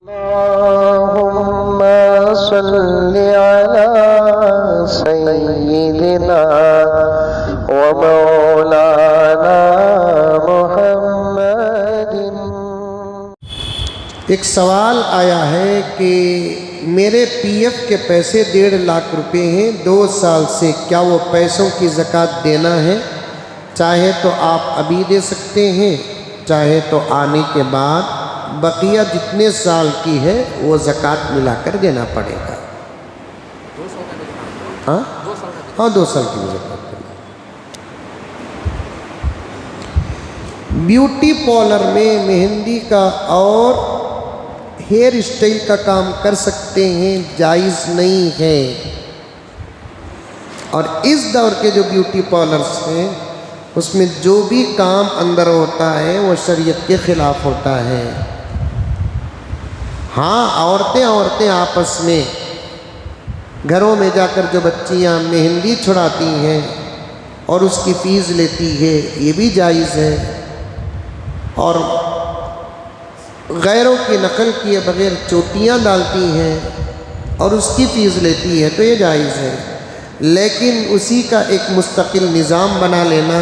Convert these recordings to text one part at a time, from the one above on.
اللهم صل على سيدنا ومولانا محمد۔ ایک سوال آیا ہے کہ میرے پی ایف کے پیسے 1.5 لاکھ روپے ہیں 2 سال سے، کیا وہ پیسوں کی زکوٰۃ دینا ہے؟ چاہے تو آپ ابھی دے سکتے ہیں، چاہے تو آنے کے بعد بقیہ جتنے سال کی ہے وہ زکوٰۃ ملا کر دینا پڑے گا۔ ہاں 2 سال کی زکوٰۃ دینا۔ بیوٹی پارلر میں مہندی کا اور ہیئر اسٹائل کا کام کر سکتے ہیں، جائز نہیں ہے۔ اور اس دور کے جو بیوٹی پارلرز ہیں اس میں جو بھی کام اندر ہوتا ہے وہ شریعت کے خلاف ہوتا ہے۔ ہاں عورتیں آپس میں گھروں میں جا کر جو بچیاں مہندی چھڑاتی ہیں اور اس کی فیس لیتی ہے یہ بھی جائز ہے، اور غیروں کی نقل کیے بغیر چوٹیاں ڈالتی ہیں اور اس کی فیس لیتی ہے تو یہ جائز ہے۔ لیکن اسی کا ایک مستقل نظام بنا لینا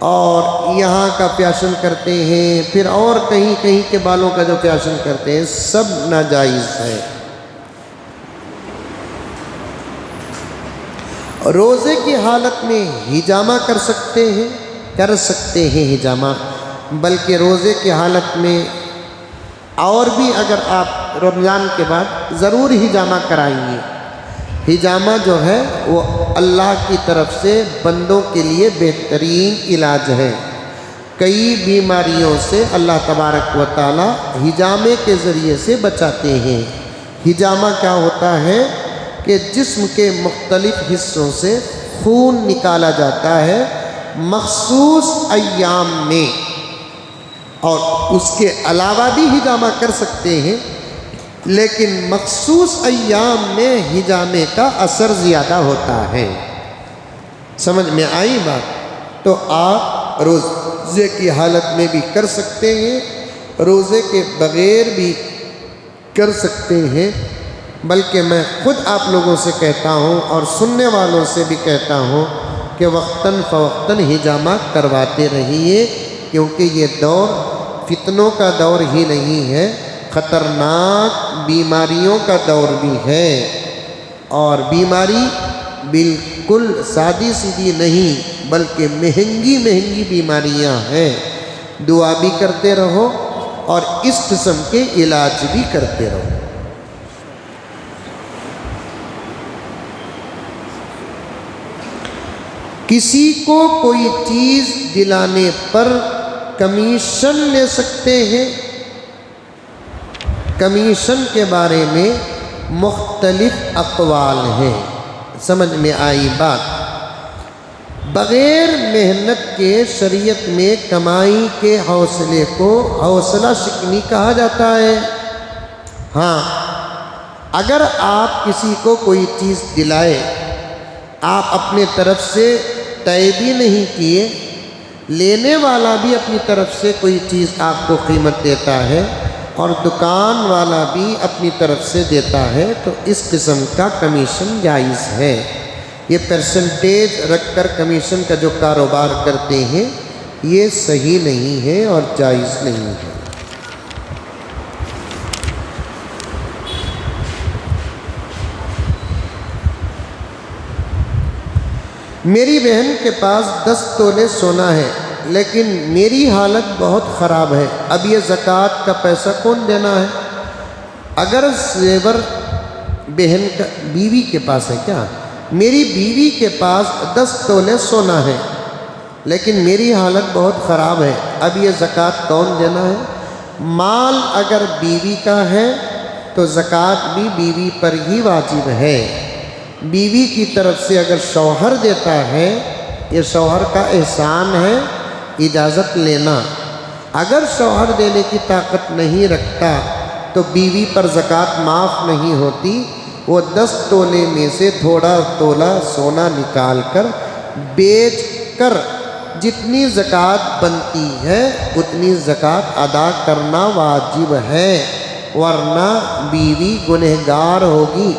اور یہاں کا فیشن کرتے ہیں، پھر اور کہیں کے بالوں کا جو فیشن کرتے ہیں، سب ناجائز ہے۔ روزے کی حالت میں ہجامہ کر سکتے ہیں ہجامہ، بلکہ روزے کی حالت میں اور بھی اگر آپ رمضان کے بعد ضرور ہجامہ کرائیے۔ ہجامہ جو ہے وہ اللہ کی طرف سے بندوں کے لیے بہترین علاج ہے۔ کئی بیماریوں سے اللہ تبارک و تعالی ہجامے کے ذریعے سے بچاتے ہیں۔ ہجامہ کیا ہوتا ہے کہ جسم کے مختلف حصوں سے خون نکالا جاتا ہے مخصوص ایام میں، اور اس کے علاوہ بھی ہجامہ کر سکتے ہیں، لیکن مخصوص ایام میں ہجامے کا اثر زیادہ ہوتا ہے۔ سمجھ میں آئی بات؟ تو آپ روزے کی حالت میں بھی کر سکتے ہیں، روزے کے بغیر بھی کر سکتے ہیں، بلکہ میں خود آپ لوگوں سے کہتا ہوں اور سننے والوں سے بھی کہتا ہوں کہ وقتاً فوقتاً ہجامہ کرواتے رہیے، کیونکہ یہ دور فتنوں کا دور ہی نہیں ہے، خطرناک بیماریوں کا دور بھی ہے، اور بیماری بالکل سادی سیدھی نہیں بلکہ مہنگی بیماریاں ہیں۔ دعا بھی کرتے رہو اور اس قسم کے علاج بھی کرتے رہو۔ کسی کو کوئی چیز دلانے پر کمیشن لے سکتے ہیں؟ کمیشن کے بارے میں مختلف اقوال ہیں۔ سمجھ میں آئی بات؟ بغیر محنت کے شریعت میں کمائی کے حوصلے کو حوصلہ شکنی کہا جاتا ہے۔ ہاں اگر آپ کسی کو کوئی چیز دلائے، آپ اپنے طرف سے طے بھی نہیں کیے، لینے والا بھی اپنی طرف سے کوئی چیز آپ کو قیمت دیتا ہے اور دکان والا بھی اپنی طرف سے دیتا ہے، تو اس قسم کا کمیشن جائز ہے۔ یہ پرسنٹیج رکھ کر کمیشن کا جو کاروبار کرتے ہیں یہ صحیح نہیں ہے اور جائز نہیں ہے۔ میری بہن کے پاس 10 تولے سونا ہے، لیکن میری حالت بہت خراب ہے، اب یہ زکوٰۃ کا پیسہ کون دینا ہے؟ اگر زیور بہن کا بیوی کے پاس ہے، کیا میری بیوی کے پاس 10 تولے سونا ہے لیکن میری حالت بہت خراب ہے، اب یہ زکوٰۃ کون دینا ہے؟ مال اگر بیوی کا ہے تو زکوٰۃ بھی بیوی پر ہی واجب ہے۔ بیوی کی طرف سے اگر شوہر دیتا ہے، یہ شوہر کا احسان ہے، اجازت لینا۔ اگر شوہر دینے کی طاقت نہیں رکھتا تو بیوی پر زکوٰۃ معاف نہیں ہوتی، وہ 10 تولے میں سے تھوڑا تولہ سونا نکال کر بیچ کر جتنی زکوٰۃ بنتی ہے اتنی زکوٰۃ ادا کرنا واجب ہے۔ ورنہ بیوی گنہگار ہوگی۔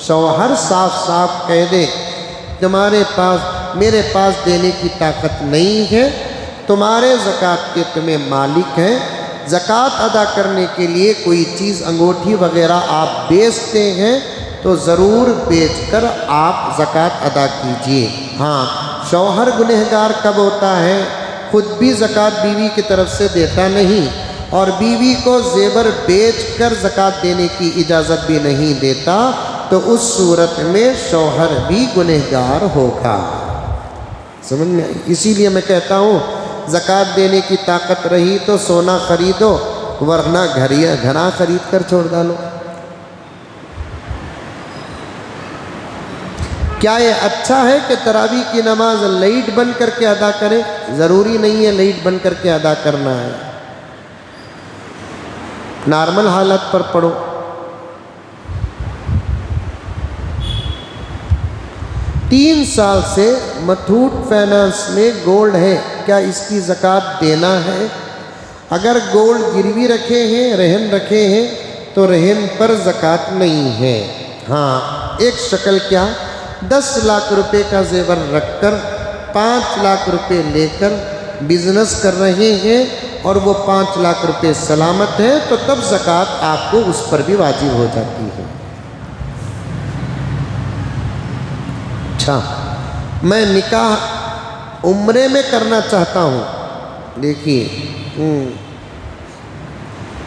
شوہر صاف صاف کہہ دے تمہارے پاس میرے پاس دینے کی طاقت نہیں ہے، تمہارے زکوٰۃ کے تمہیں مالک ہیں، زکوٰۃ ادا کرنے کے لیے کوئی چیز انگوٹھی وغیرہ آپ بیچتے ہیں تو ضرور بیچ کر آپ زکوٰۃ ادا کیجئے۔ ہاں، شوہر گنہگار کب ہوتا ہے؟ خود بھی زکوٰۃ بیوی کی طرف سے دیتا نہیں اور بیوی کو زیور بیچ کر زکوٰۃ دینے کی اجازت بھی نہیں دیتا، تو اس صورت میں شوہر بھی گنہگار ہوگا۔ سمجھ میں آئی؟ اسی لیے میں کہتا ہوں زکوٰۃ دینے کی طاقت رہی تو سونا خریدو، ورنہ گھڑا خرید کر چھوڑ ڈالو۔ کیا یہ اچھا ہے کہ تراویح کی نماز لائٹ بند کر کے ادا کریں؟ ضروری نہیں ہے لائٹ بند کر کے ادا کرنا ہے، نارمل حالت پر پڑھو۔ 3 سال سے متھوٹ فائنانس میں گولڈ ہے، کیا اس کی زکوٰۃ دینا ہے؟ اگر گولڈ گروی رکھے ہیں، رہن رکھے ہیں، تو رہن پر زکوٰۃ نہیں ہے۔ ہاں، ایک شکل کیا 10 لاکھ روپے کا زیور رکھ کر 5 لاکھ روپے لے کر بزنس کر رہے ہیں اور وہ 5 لاکھ روپے سلامت ہیں، تو تب زکوٰۃ آپ کو اس پر بھی واجب ہو جاتی ہے۔ اچھا، میں نکاح عمرے میں کرنا چاہتا ہوں۔ دیکھیے،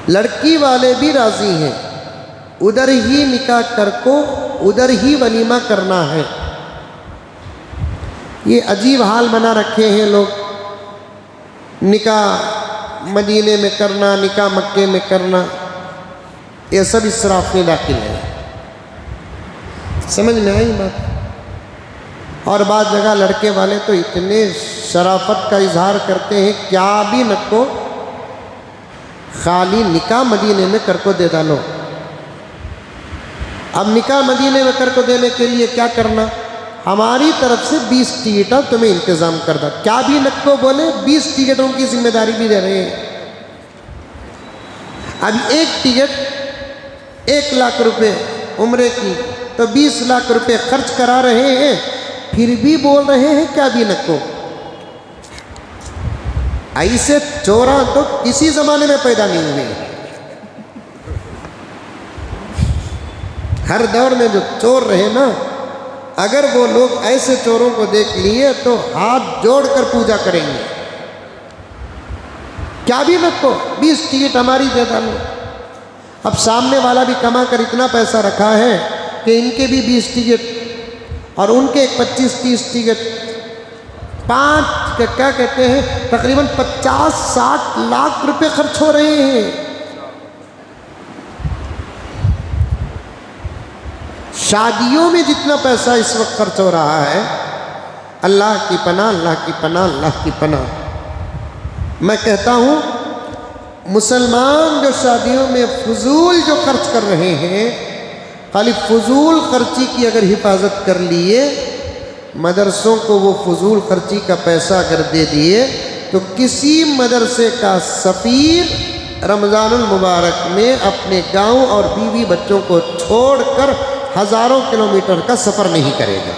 لڑکی والے بھی راضی ہیں، ادھر ہی نکاح کر کو ادھر ہی ولیمہ کرنا ہے۔ یہ عجیب حال بنا رکھے ہیں لوگ، نکاح مدینے میں کرنا، نکاح مکے میں کرنا، یہ سب اسراف داخل ہے۔ سمجھ میں آئی بات؟ اور بعض جگہ لڑکے والے تو اتنے شرافت کا اظہار کرتے ہیں، کیا بھی نہ کو خالی نکاح مدینے میں کر کو دے ڈالو۔ اب نکاح مدینے میں کر کو دینے کے لیے کیا کرنا؟ ہماری طرف سے 20 ٹکٹوں تمہیں انتظام کر دا، کیا بھی نہ کو بولے 20 ٹکٹوں کی ذمہ داری بھی دے رہے ہیں۔ اب ایک ٹکٹ 1 لاکھ روپے عمرے کی، تو 20 لاکھ روپے خرچ کرا رہے ہیں، پھر بھی بول رہے ہیں کیا بھی نہ کو۔ ایسے چوراں تو کسی زمانے میں پیدا نہیں ہوئے۔ ہر دور میں جو چور رہے نا، اگر وہ لوگ ایسے چوروں کو دیکھ لیے تو ہاتھ جوڑ کر پوجا کریں گے۔ کیا بھی مت کو 20 ٹکٹ ہماری دے ڈالو۔ اب سامنے والا بھی کما کر اتنا پیسہ رکھا ہے کہ ان کے بھی 20 ٹکٹ اور ان کے 25-30 ٹکٹ، 5 کیا کہتے ہیں تقریباً 50-60 لاکھ روپے خرچ ہو رہے ہیں۔ شادیوں میں جتنا پیسہ اس وقت خرچ ہو رہا ہے، اللہ کی پناہ، اللہ کی پناہ، اللہ کی پناہ۔ میں کہتا ہوں مسلمان جو شادیوں میں فضول جو خرچ کر رہے ہیں، خالی فضول خرچی کی اگر حفاظت کر لیے، مدرسوں کو وہ فضول خرچی کا پیسہ اگر دے دیے، تو کسی مدرسے کا سفیر رمضان المبارک میں اپنے گاؤں اور بیوی بچوں کو چھوڑ کر ہزاروں کلومیٹر کا سفر نہیں کرے گا۔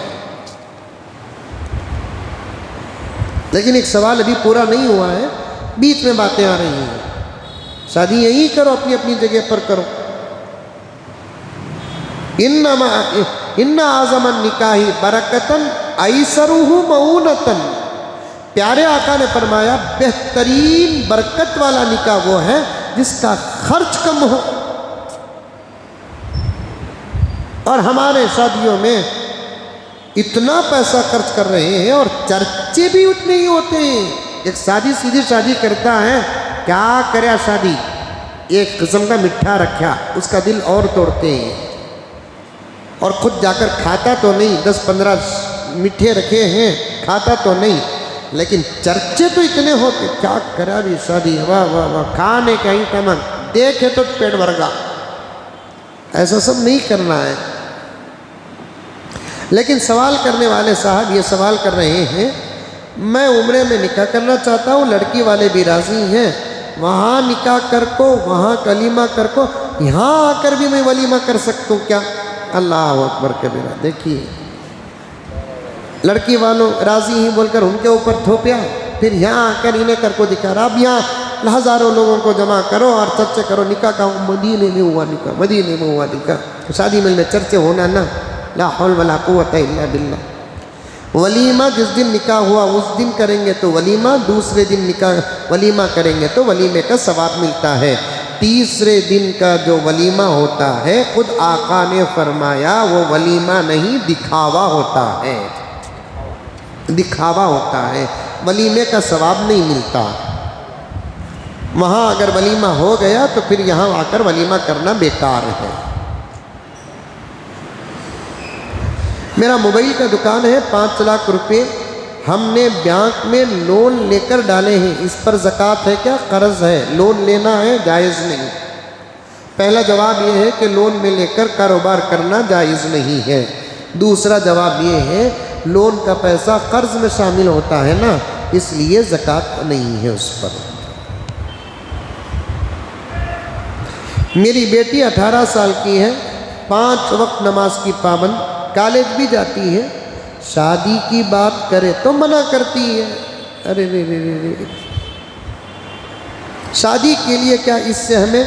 لیکن ایک سوال ابھی پورا نہیں ہوا ہے، بیچ میں باتیں آ رہی ہیں۔ شادی یہی کرو، اپنی اپنی جگہ پر کرو۔ ان اعظم النکاح برکتن ایسرہ مؤونتن، پیارے آقا نے فرمایا بہترین برکت والا نکاح وہ ہے جس کا خرچ کم ہو۔ اور ہمارے شادیوں میں اتنا پیسہ خرچ کر رہے ہیں اور چرچے بھی اتنے ہی ہوتے ہیں۔ ایک سادی سیدھی شادی کرتا ہے، کیا کریا شادی، ایک قسم کا مٹھا رکھا، اس کا دل اور توڑتے ہیں، اور خود جا کر کھاتا تو نہیں، 10-15 مٹھے رکھے ہیں، کھاتا تو نہیں، لیکن چرچے تو اتنے ہوتے، کیا کرا بھی شادی، واہ واہ واہ، کھانے کا ہی تمن، دیکھے تو پیٹ بھر گا۔ ایسا سب نہیں کرنا ہے۔ لیکن سوال کرنے والے صاحب یہ سوال کر رہے ہیں، میں عمرے میں نکاح کرنا چاہتا ہوں، لڑکی والے بھی راضی ہیں، وہاں نکاح کر کو، وہاں کلیمہ کر کو، یہاں آ کر بھی میں ولیمہ کر سکتا ہوں کیا؟ اللہ اکبر کبیرہ۔ دیکھیے لڑکی والوں راضی ہی بول کر ان کے اوپر تھوپیا، پھر یہاں آ کر انہیں کر کو دکھا رہا۔ اب یہاں ہزاروں لوگوں کو جمع کرو اور چرچے کرو، نکاح کا مدینے میں ہوا نکاح، مدینے میں ہوا نکاح، شادی میں چرچے ہونا نا، لا حول ولا قوت الا باللہ۔ ولیمہ جس دن نکاح ہوا اس دن کریں گے تو ولیمہ، دوسرے دن نکاح ولیمہ کریں گے تو ولیمے کا ثواب ملتا ہے۔ تیسرے دن کا جو ولیمہ ہوتا ہے خود آقا نے فرمایا وہ ولیمہ نہیں دکھاوا ہوتا ہے، دکھاوا ہوتا ہے، ولیمے کا ثواب نہیں ملتا۔ وہاں اگر ولیمہ ہو گیا تو پھر یہاں آ کر ولیمہ کرنا بیکار ہے۔ میرا موبائل کا دکان ہے، 5 لاکھ روپے ہم نے بینک میں لون لے کر ڈالے ہیں، اس پر زکوٰۃ ہے کیا؟ قرض ہے، لون لینا ہے جائز نہیں۔ پہلا جواب یہ ہے کہ لون میں لے کر کاروبار کرنا جائز نہیں ہے۔ دوسرا جواب یہ ہے لون کا پیسہ قرض میں شامل ہوتا ہے نا، اس لیے زکوٰۃ نہیں ہے اس پر۔ میری بیٹی 18 سال کی ہے، 5 وقت نماز کی پابند، کالج بھی جاتی ہے، شادی کی بات کرے تو منع کرتی ہے۔ ارے رے رے رے رے، شادی کے لیے کیا اس سے ہمیں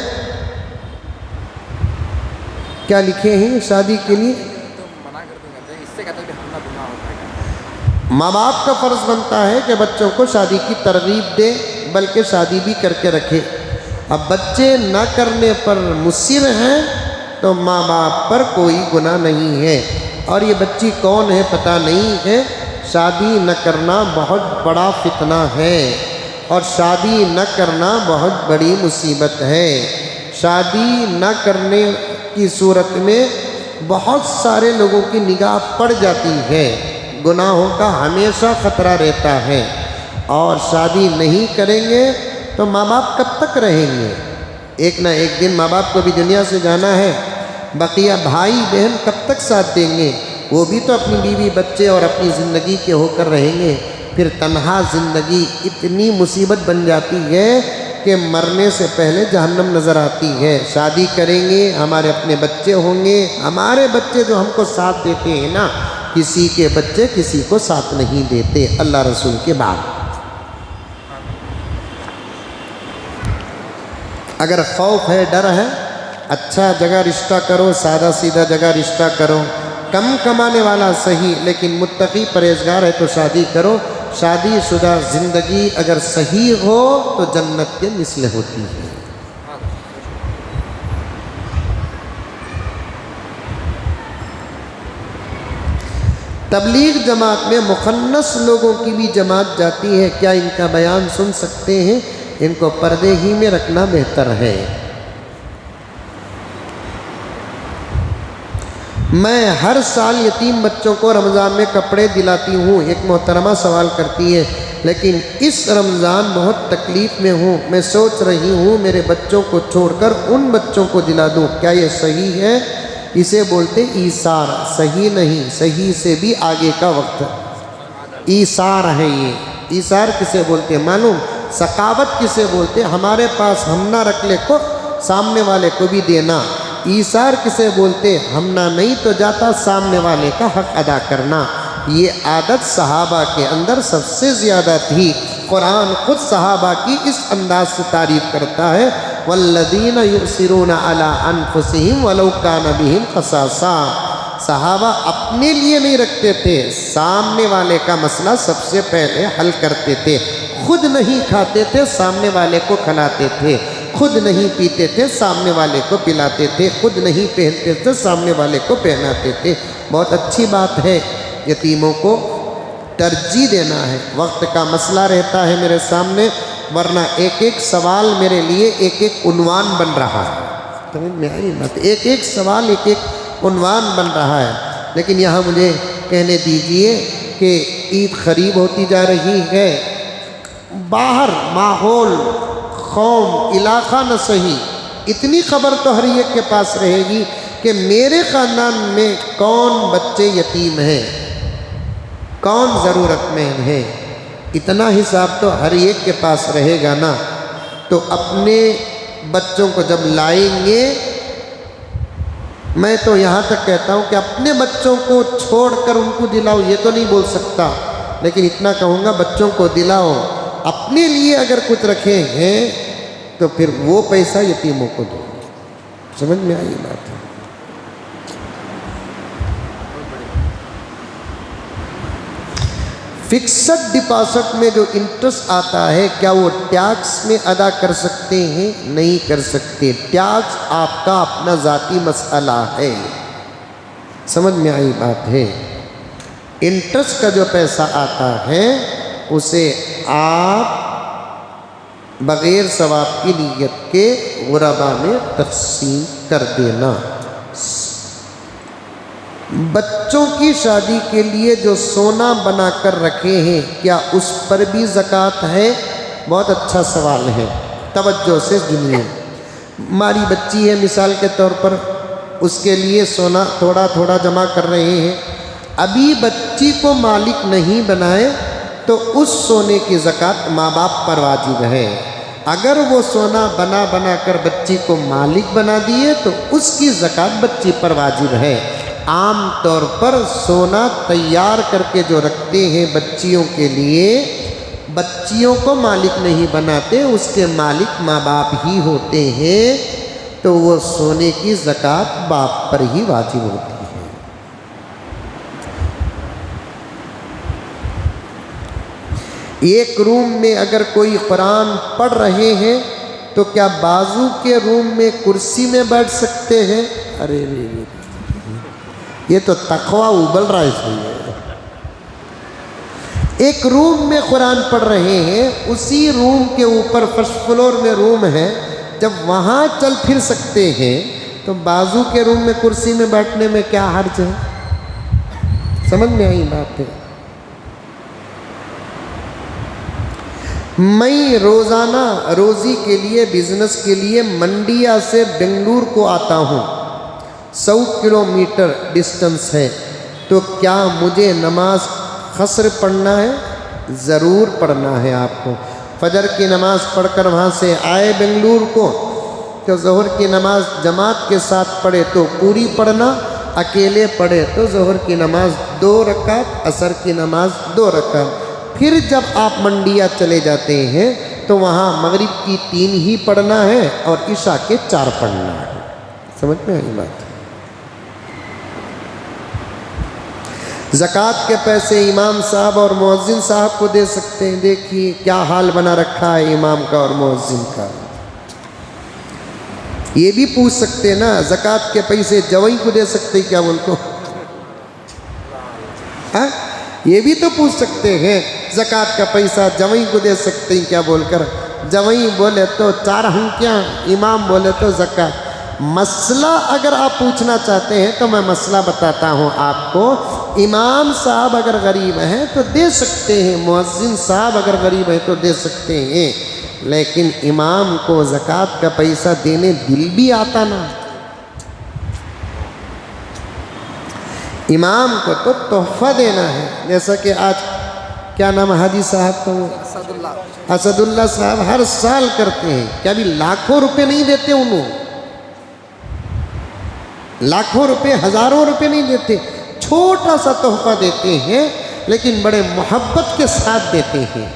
کیا لکھے ہیں؟ شادی کے لیے ماں باپ کا فرض بنتا ہے کہ بچوں کو شادی کی ترغیب دے، بلکہ شادی بھی کر کے رکھے۔ اب بچے نہ کرنے پر مصر ہیں تو ماں باپ پر کوئی گناہ نہیں ہے۔ اور یہ بچی کون ہے پتہ نہیں ہے۔ شادی نہ کرنا بہت بڑا فتنہ ہے، اور شادی نہ کرنا بہت بڑی مصیبت ہے۔ شادی نہ کرنے کی صورت میں بہت سارے لوگوں کی نگاہ پڑ جاتی ہے، گناہوں کا ہمیشہ خطرہ رہتا ہے، اور شادی نہیں کریں گے تو ماں باپ کب تک رہیں گے؟ ایک نہ ایک دن ماں باپ کو بھی دنیا سے جانا ہے، بقیہ بھائی بہن کب تک ساتھ دیں گے؟ وہ بھی تو اپنی بیوی بچے اور اپنی زندگی کے ہو کر رہیں گے۔ پھر تنہا زندگی اتنی مصیبت بن جاتی ہے کہ مرنے سے پہلے جہنم نظر آتی ہے۔ شادی کریں گے، ہمارے اپنے بچے ہوں گے، ہمارے بچے جو ہم کو ساتھ دیتے ہیں نا، کسی کے بچے کسی کو ساتھ نہیں دیتے اللہ رسول کے بعد۔ اگر خوف ہے، ڈر ہے، اچھا جگہ رشتہ کرو، سادہ سیدھا جگہ رشتہ کرو، کم کمانے والا صحیح لیکن متقی پرہیزگار ہے تو شادی کرو۔ شادی شدہ زندگی اگر صحیح ہو تو جنت کے مثل ہوتی ہے۔ تبلیغ جماعت میں مخنث لوگوں کی بھی جماعت جاتی ہے، کیا ان کا بیان سن سکتے ہیں؟ ان کو پردے ہی میں رکھنا بہتر ہے۔ میں ہر سال یتیم بچوں کو رمضان میں کپڑے دلاتی ہوں۔ ایک محترمہ سوال کرتی ہے لیکن اس رمضان بہت تکلیف میں ہوں، میں سوچ رہی ہوں میرے بچوں کو چھوڑ کر ان بچوں کو دلا دوں، کیا یہ صحیح ہے؟ اسے بولتے ایثار۔ صحیح نہیں، صحیح سے بھی آگے کا وقت ایثار ہے۔ یہ ایثار کسے بولتے ہیں معلوم؟ سخاوت کسے بولتے؟ ہمارے پاس ہم نہ رکھ لے کو سامنے والے کو بھی دینا۔ ایثار کسے بولتے؟ ہم نہ نہیں تو جاتا سامنے والے کا حق ادا کرنا۔ یہ عادت صحابہ کے اندر سب سے زیادہ تھی۔ قرآن خود صحابہ کی اس انداز سے تعریف کرتا ہے، والذین یؤثرون علی انفسہم ولو کان بہم خصاصہ۔ صحابہ اپنے لیے نہیں رکھتے تھے، سامنے والے کا مسئلہ سب سے پہلے حل کرتے تھے۔ خود نہیں کھاتے تھے، سامنے والے کو کھلاتے تھے۔ خود نہیں پیتے تھے، سامنے والے کو پلاتے تھے۔ خود نہیں پہنتے تھے، سامنے والے کو پہناتے تھے۔ بہت اچھی بات ہے، یتیموں کو ترجیح دینا ہے۔ وقت کا مسئلہ رہتا ہے میرے سامنے، ورنہ ایک ایک سوال میرے لیے ایک ایک عنوان بن رہا ہے۔ سمجھ میں آئی بات؟ ایک ایک سوال ایک ایک عنوان بن رہا ہے۔ لیکن یہاں مجھے کہنے دیجئے کہ عید قریب ہوتی جا رہی ہے، باہر ماحول، قوم، علاقہ نہ صحیح، اتنی خبر تو ہر ایک کے پاس رہے گی کہ میرے خاندان میں کون بچے یتیم ہیں، کون ضرورت مند ہے۔ اتنا حساب تو ہر ایک کے پاس رہے گا نا۔ تو اپنے بچوں کو جب لائیں گے میں تو یہاں تک کہتا ہوں کہ اپنے بچوں کو چھوڑ کر ان کو دلاؤ، یہ تو نہیں بول سکتا، لیکن اتنا کہوں گا بچوں کو دلاؤ، اپنے لیے اگر کچھ رکھے ہیں تو پھر وہ پیسہ یتیموں کو دو۔ سمجھ میں آئی بات ہے؟ فکسڈ ڈپازٹ میں جو انٹرسٹ آتا ہے کیا وہ ٹیکس میں ادا کر سکتے ہیں؟ نہیں کر سکتے، ٹیکس آپ کا اپنا ذاتی مسئلہ ہے۔ سمجھ میں آئی بات ہے؟ انٹرسٹ کا جو پیسہ آتا ہے اسے آپ بغیر ثواب کی نیت کے غربا میں تقسیم کر دینا۔ بچوں کی شادی کے لیے جو سونا بنا کر رکھے ہیں کیا اس پر بھی زکوٰۃ ہے؟ بہت اچھا سوال ہے، توجہ سے سنیے۔ ہماری بچی ہے مثال کے طور پر، اس کے لیے سونا تھوڑا تھوڑا جمع کر رہے ہیں، ابھی بچی کو مالک نہیں بنائے تو اس سونے کی زکوٰۃ ماں باپ پر واجب ہے۔ اگر وہ سونا بنا بنا کر بچی کو مالک بنا دیے تو اس کی زکوٰۃ بچی پر واجب ہے۔ عام طور پر سونا تیار کر کے جو رکھتے ہیں بچیوں کے لیے، بچیوں کو مالک نہیں بناتے، اس کے مالک ماں باپ ہی ہوتے ہیں، تو وہ سونے کی زکوٰۃ باپ پر ہی واجب ہوتی ہے۔ ایک روم میں اگر کوئی قرآن پڑھ رہے ہیں تو کیا بازو کے روم میں کرسی میں بیٹھ سکتے ہیں؟ ارے یہ تو تقویٰ ابل رہا ہے اس میں۔ ایک روم میں قرآن پڑھ رہے ہیں، اسی روم کے اوپر فرسٹ فلور میں روم ہے، جب وہاں چل پھر سکتے ہیں تو بازو کے روم میں کرسی میں بیٹھنے میں کیا حرج ہے؟ سمجھ میں آئی بات ہے؟ میں روزانہ روزی کے لیے، بزنس کے لیے منڈیا سے بنگلور کو آتا ہوں، 100 کلومیٹر ڈسٹنس ہے، تو کیا مجھے نماز قصر پڑھنا ہے؟ ضرور پڑھنا ہے آپ کو۔ فجر کی نماز پڑھ کر وہاں سے آئے بنگلور کو تو ظہر کی نماز جماعت کے ساتھ پڑھے تو پوری پڑھنا، اکیلے پڑھے تو ظہر کی نماز 2 رکعت، عصر کی نماز 2 رکعت۔ پھر جب آپ منڈیا چلے جاتے ہیں تو وہاں مغرب کی 3 ہی پڑھنا ہے اور عشاء کے 4 پڑھنا ہے۔ سمجھ میں آئی بات؟ زکوٰۃ کے پیسے امام صاحب اور مؤذن صاحب کو دے سکتے ہیں۔ دیکھیے کیا حال بنا رکھا ہے امام کا اور مؤذن کا۔ یہ بھی پوچھ سکتے ہیں نا، زکوٰۃ کے پیسے جوئی کو دے سکتے کیا بول کو؟ ہاں یہ بھی تو پوچھ سکتے ہیں، زکوٰۃ کا پیسہ جوئی کو دے سکتے ہیں کیا بول کر؟ جوئی بولے تو 4 ہنکیاں، امام بولے تو زکوٰۃ۔ مسئلہ اگر آپ پوچھنا چاہتے ہیں تو میں مسئلہ بتاتا ہوں آپ کو۔ امام صاحب اگر غریب ہیں تو دے سکتے ہیں، مؤذن صاحب اگر غریب ہیں تو دے سکتے ہیں، لیکن امام کو زکوٰۃ کا پیسہ دینے دل بھی آتا نا۔ امام کو تو تحفہ دینا ہے، جیسا کہ آج کیا نام حاجی صاحب کا؟ اسد اللہ صاحب ہر سال کرتے ہیں، کیا بھی لاکھوں روپے نہیں دیتے انہوں؟ لاکھوں روپے، ہزاروں روپے نہیں دیتے، چھوٹا سا تحفہ دیتے ہیں لیکن بڑے محبت کے ساتھ دیتے ہیں۔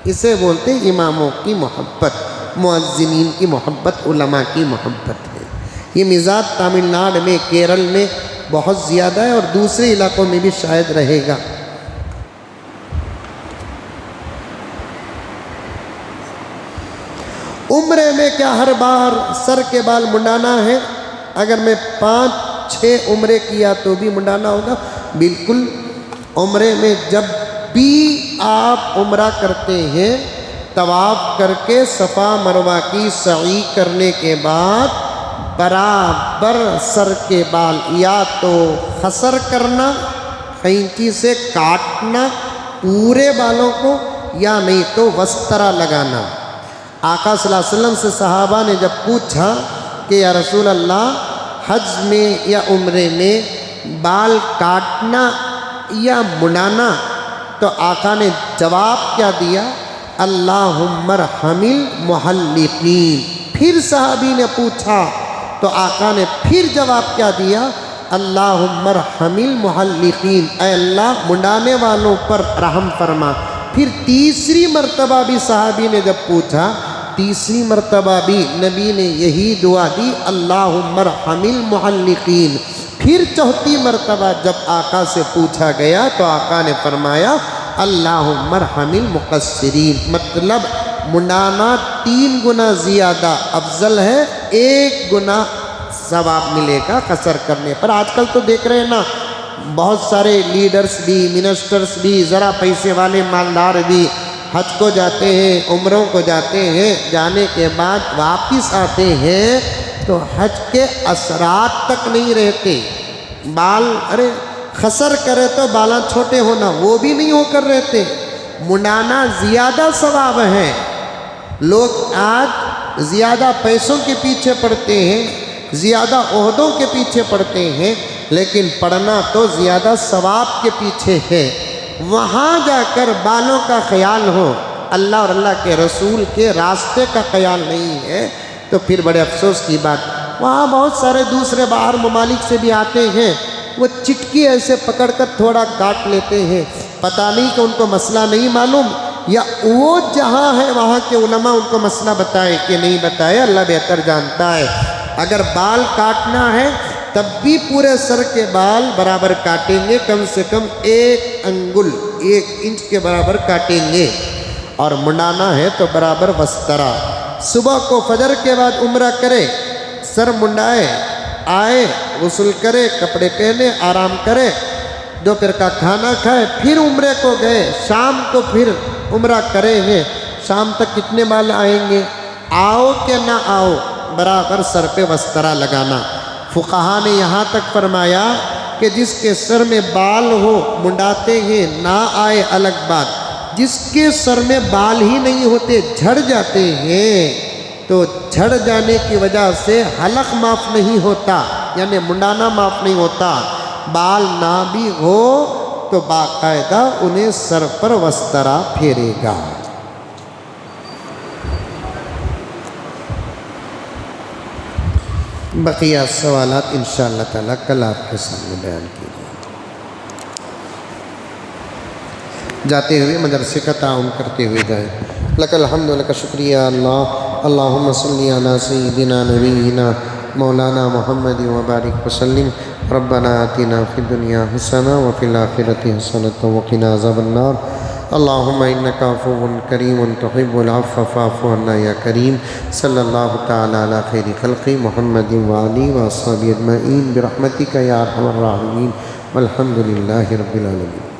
اسے بولتے ہیں اماموں کی محبت، مؤذنین کی محبت، علماء کی محبت ہے۔ یہ مزاج تامل ناڈو میں، کیرل میں بہت زیادہ ہے اور دوسرے علاقوں میں بھی شاید رہے گا۔ عمرے میں کیا ہر بار سر کے بال منڈانا ہے؟ اگر میں 5-6 عمرے کیا تو بھی منڈانا ہوگا؟ بالکل۔ عمرے میں جب بھی آپ عمرہ کرتے ہیں، طواف کر کے صفا مروہ کی سعی کرنے کے بعد برابر سر کے بال یا تو خسر کرنا، قینچی سے کاٹنا پورے بالوں کو، یا نہیں تو وسترا لگانا۔ آقا صلی اللہ علیہ وسلم سے صحابہ نے جب پوچھا کہ یا رسول اللہ حج میں یا عمرے میں بال کاٹنا یا منڈانا، تو آقا نے جواب کیا دیا؟ اللہم ارحم المحلقین۔ پھر صحابی نے پوچھا تو آقا نے پھر جواب کیا دیا؟ اللہم ارحم المحلقین، اے اللہ منڈانے والوں پر رحم فرما۔ پھر تیسری مرتبہ بھی صحابی نے جب پوچھا، تیسری مرتبہ بھی نبی نے یہی دعا دی، اللہم ارحم المحلقین۔ پھر چوتھی مرتبہ جب آقا سے پوچھا گیا تو آقا نے فرمایا اللہم ارحم المقصرین، مطلب منڈانا 3 گنا زیادہ افضل ہے، 1 گنا ثواب ملے گا قصر کرنے پر۔ آج کل تو دیکھ رہے ہیں نا، بہت سارے لیڈرز بھی، منسٹرز بھی، ذرا پیسے والے مالدار بھی حج کو جاتے ہیں، عمروں کو جاتے ہیں، جانے کے بعد واپس آتے ہیں تو حج کے اثرات تک نہیں رہتے۔ بال ارے قصر کرے تو بالاں چھوٹے ہونا، وہ بھی نہیں ہو کر رہتے۔ منڈانا زیادہ ثواب ہے۔ لوگ آج زیادہ پیسوں کے پیچھے پڑتے ہیں، زیادہ عہدوں کے پیچھے پڑتے ہیں، لیکن پڑھنا تو زیادہ ثواب کے پیچھے ہے۔ وہاں جا کر بالوں کا خیال ہو، اللہ اور اللہ کے رسول کے راستے کا خیال نہیں ہے تو پھر بڑے افسوس کی بات۔ وہاں بہت سارے دوسرے باہر ممالک سے بھی آتے ہیں، وہ چٹکی ایسے پکڑ کر تھوڑا کاٹ لیتے ہیں، پتہ نہیں کہ ان کو مسئلہ نہیں معلوم، یا وہ جہاں ہے وہاں کے علماء ان کو مسئلہ بتائے کہ نہیں بتائے، اللہ بہتر جانتا ہے۔ اگر بال کاٹنا ہے تب بھی پورے سر کے بال برابر کاٹیں گے، کم سے کم 1 انگل 1 انچ کے برابر کاٹیں گے، اور منڈانا ہے تو برابر وسترا۔ صبح کو فجر کے بعد عمرہ کرے، سر منڈائے، آئے غسل کرے، کپڑے پہنے، آرام کرے، دوپہر کا کھانا کھائے، پھر عمرے کو گئے، شام کو پھر عمرہ کرے ہیں، شام تک کتنے بال آئیں گے؟ آؤ کہ نہ آؤ برابر سر پہ وسترا لگانا۔ فقہا نے یہاں تک فرمایا کہ جس کے سر میں بال ہو منڈاتے ہیں، نہ آئے الگ بات، جس کے سر میں بال ہی نہیں ہوتے جھڑ جاتے ہیں تو جھڑ جانے کی وجہ سے حلق معاف نہیں ہوتا، یعنی منڈانا معاف نہیں ہوتا۔ بال نہ بھی ہو تو باقاعدہ انہیں سر پر وسترا پھیرے گا۔ بقیہ سوالات انشاءاللہ تعالیٰ کل آپ کے سامنے بیان کیے جائیں گے۔ جاتے ہوئے مدرسے کا تعاون کرتے ہوئے جائیں۔ لک الحمد و لک شکریہ اللہ، اللہم صلی علی سیدنا نبینا مولانا محمد وبارک وسلم۔ ربنا آتنا فی الدنیا حسنہ وفی الآخرۃ حسنۃ وقنا عذاب النار۔ اللہم انک عفو کریم تحب العفو فاعف عنا یا کریم۔ صلی اللہ تعالی علی خیر خلق محمد وآلہ وصحبہ اجمعین برحمتک یا ارحم الراحمین والحمد للہ رب العالمین۔